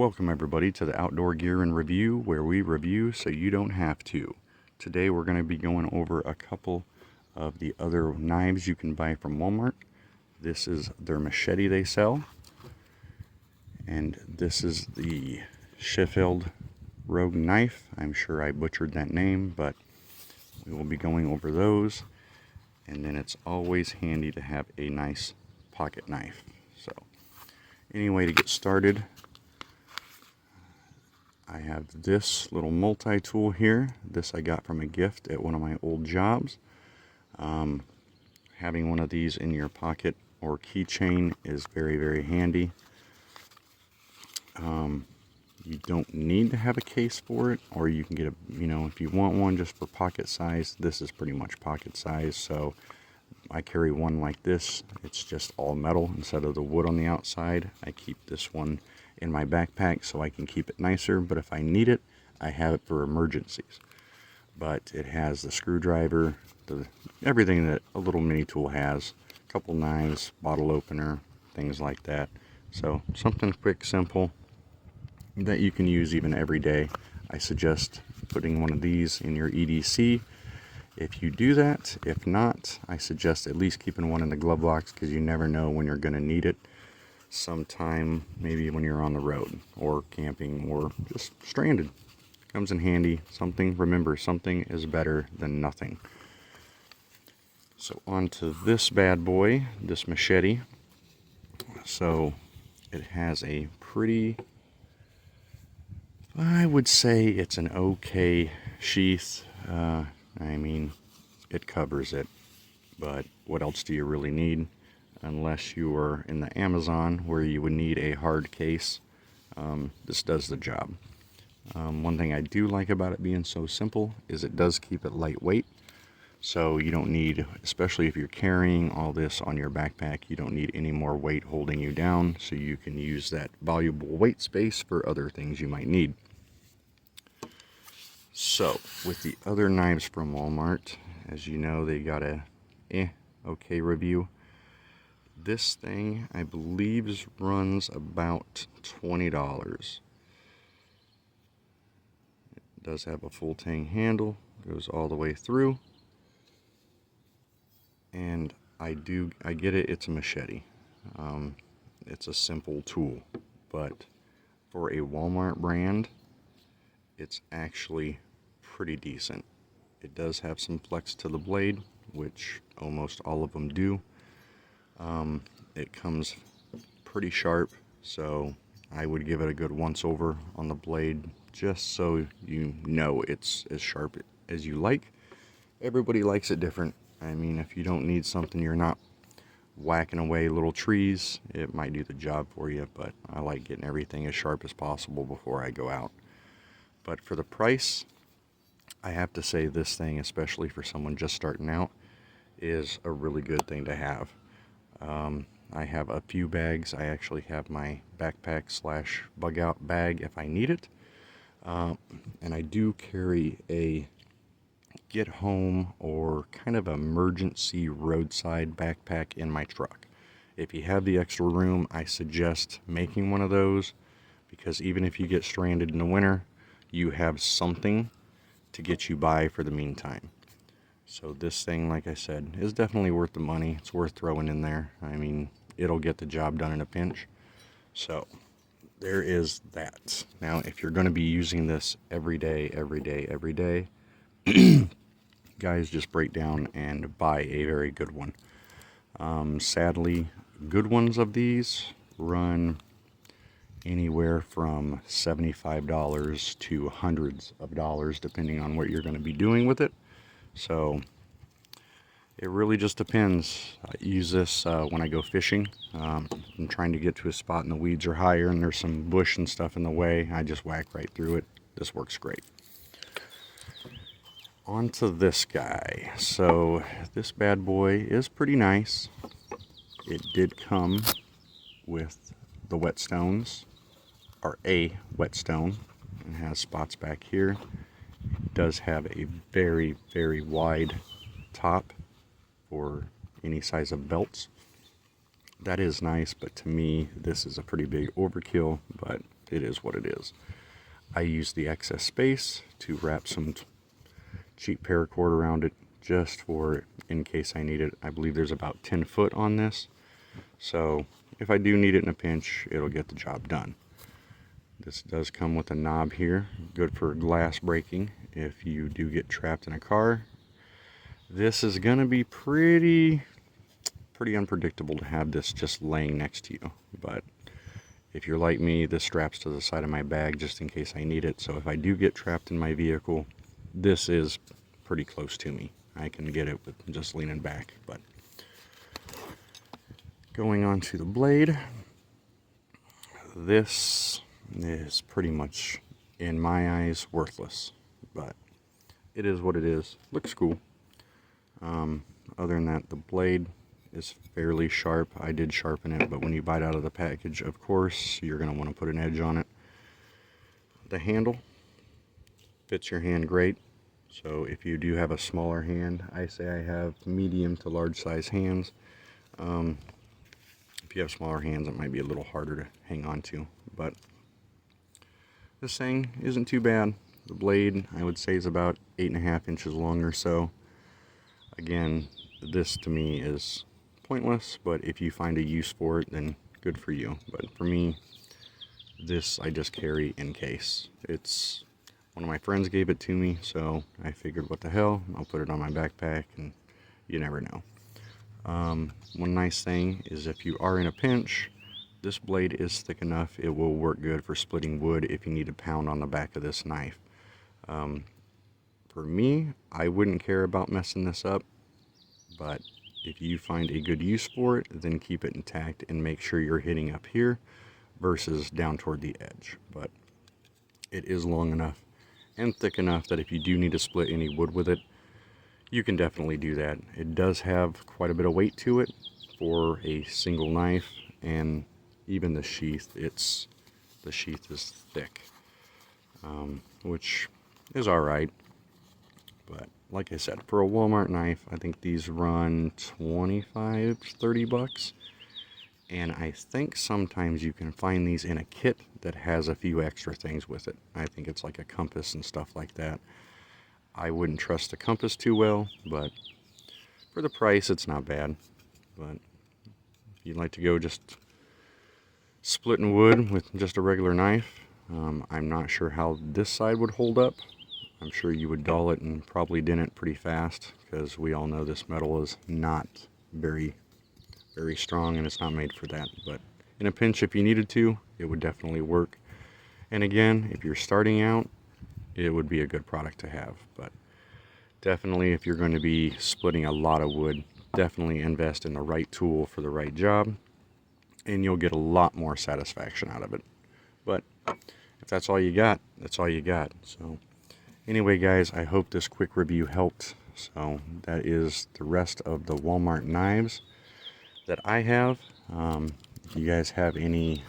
Welcome everybody to the Outdoor Gear and Review, where we review so you don't have to. Today we're going to be going over a couple of the other knives you can buy from Walmart. This is their machete they sell, and this is the Sheffield Rogue knife. I'm sure I butchered that name, but we will be going over those. And then it's always handy to have a nice pocket knife. So anyway, to get started, I have this little multi-tool here. This I got from a gift at one of my old jobs. Having one of these in your pocket or keychain is very, very handy. You don't need to have a case for it, or you can get a, if you want one just for pocket size, this is pretty much pocket size. So I carry one like this. It's just all metal instead of the wood on the outside. I keep this one in my backpack so I can keep it nicer, but if I need it, I have it for emergencies. But it has the screwdriver, everything that a little mini tool has, a couple knives, bottle opener, things like that. So something quick, simple that you can use even every day. I suggest putting one of these in your EDC if you do that. If not, I suggest at least keeping one in the glove box, because you never know when you're going to need it sometime, maybe when you're on the road or camping or just stranded. Comes in handy. Remember, something is better than nothing. So on to this bad boy, this machete. So it has a pretty, I would say it's an okay sheath. It covers it, but what else do you really need? Unless you are in the Amazon where you would need a hard case, this does the job. One thing I do like about it being so simple is it does keep it lightweight. So you don't need, especially if you're carrying all this on your backpack, you don't need any more weight holding you down, so you can use that valuable weight space for other things you might need. So with the other knives from Walmart, as you know, they got a okay review. This thing, I believe, runs about $20. It does have a full tang handle, goes all the way through. And I get it, it's a machete. It's a simple tool, but for a Walmart brand, it's actually pretty decent. It does have some flex to the blade, which almost all of them do. It comes pretty sharp, so I would give it a good once over on the blade, just so you know it's as sharp as you like. Everybody likes it different. If you don't need something, you're not whacking away little trees, it might do the job for you, but I like getting everything as sharp as possible before I go out. But for the price, I have to say this thing, especially for someone just starting out, is a really good thing to have. I have a few bags. I actually have my backpack / bug out bag if I need it. And I do carry a get home or kind of emergency roadside backpack in my truck. If you have the extra room, I suggest making one of those, because even if you get stranded in the winter, you have something to get you by for the meantime. So this thing, like I said, is definitely worth the money. It's worth throwing in there. It'll get the job done in a pinch. So there is that. Now, if you're going to be using this every day, guys, just break down and buy a very good one. Sadly, good ones of these run anywhere from $75 to hundreds of dollars, depending on what you're going to be doing with it. So it really just depends. I use this when I go fishing. I'm trying to get to a spot and the weeds are higher and there's some bush and stuff in the way. I just whack right through it. This works great. On to this guy. So this bad boy is pretty nice. It did come with the whetstones, or a whetstone, and has spots back here. It does have a very, very wide top for any size of belts. That is nice, but to me, this is a pretty big overkill, but it is what it is. I use the excess space to wrap some cheap paracord around it just for in case I need it. I believe there's about 10 foot on this, so if I do need it in a pinch, it'll get the job done. This does come with a knob here, good for glass breaking if you do get trapped in a car. This is gonna be pretty unpredictable to have this just laying next to you, but if you're like me, this straps to the side of my bag just in case I need it. So if I do get trapped in my vehicle, this is pretty close to me. I can get it with just leaning back. But going on to the blade, this is pretty much, in my eyes, worthless, but it is what it is. Looks cool. Other than that, the blade is fairly sharp. I did sharpen it, but when you bite out of the package, of course, you're going to want to put an edge on it. The handle fits your hand great. So if you do have a smaller hand, I say I have medium to large size hands. If you have smaller hands, it might be a little harder to hang on to, but this thing isn't too bad. The blade, I would say, is about 8.5 inches long or so. Again, this to me is pointless, but if you find a use for it, then good for you. But for me, this I just carry in case. It's one of my friends gave it to me, so I figured, what the hell, I'll put it on my backpack, and you never know. One nice thing is if you are in a pinch, this blade is thick enough, it will work good for splitting wood if you need to pound on the back of this knife. For me, I wouldn't care about messing this up, but if you find a good use for it, then keep it intact and make sure you're hitting up here versus down toward the edge. But it is long enough and thick enough that if you do need to split any wood with it, you can definitely do that. It does have quite a bit of weight to it for a single knife, and even the sheath, the sheath is thick, which is alright. But like I said, for a Walmart knife, I think these run 25, 30 bucks. And I think sometimes you can find these in a kit that has a few extra things with it. I think it's like a compass and stuff like that. I wouldn't trust the compass too well, but for the price, it's not bad. But if you'd like to go just splitting wood with just a regular knife, I'm not sure how this side would hold up. I'm sure you would dull it and probably dent it pretty fast, because we all know this metal is not very strong and it's not made for that. But in a pinch, if you needed to, it would definitely work. And again, if you're starting out, it would be a good product to have. But definitely, if you're going to be splitting a lot of wood, definitely invest in the right tool for the right job, and you'll get a lot more satisfaction out of it. But if that's all you got, that's all you got. So anyway, guys, I hope this quick review helped. So that is the rest of the Walmart knives that I have. If you guys have any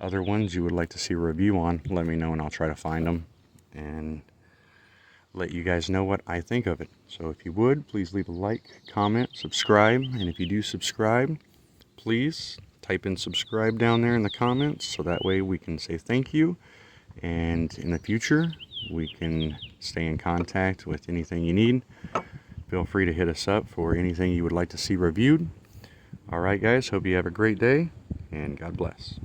other ones you would like to see a review on, let me know and I'll try to find them and let you guys know what I think of it. So if you would, please leave a like, comment, subscribe, and if you do subscribe, please type in subscribe down there in the comments, so that way we can say thank you, and in the future we can stay in contact with anything you need. Feel free to hit us up for anything you would like to see reviewed. Alright guys, hope you have a great day, and God bless.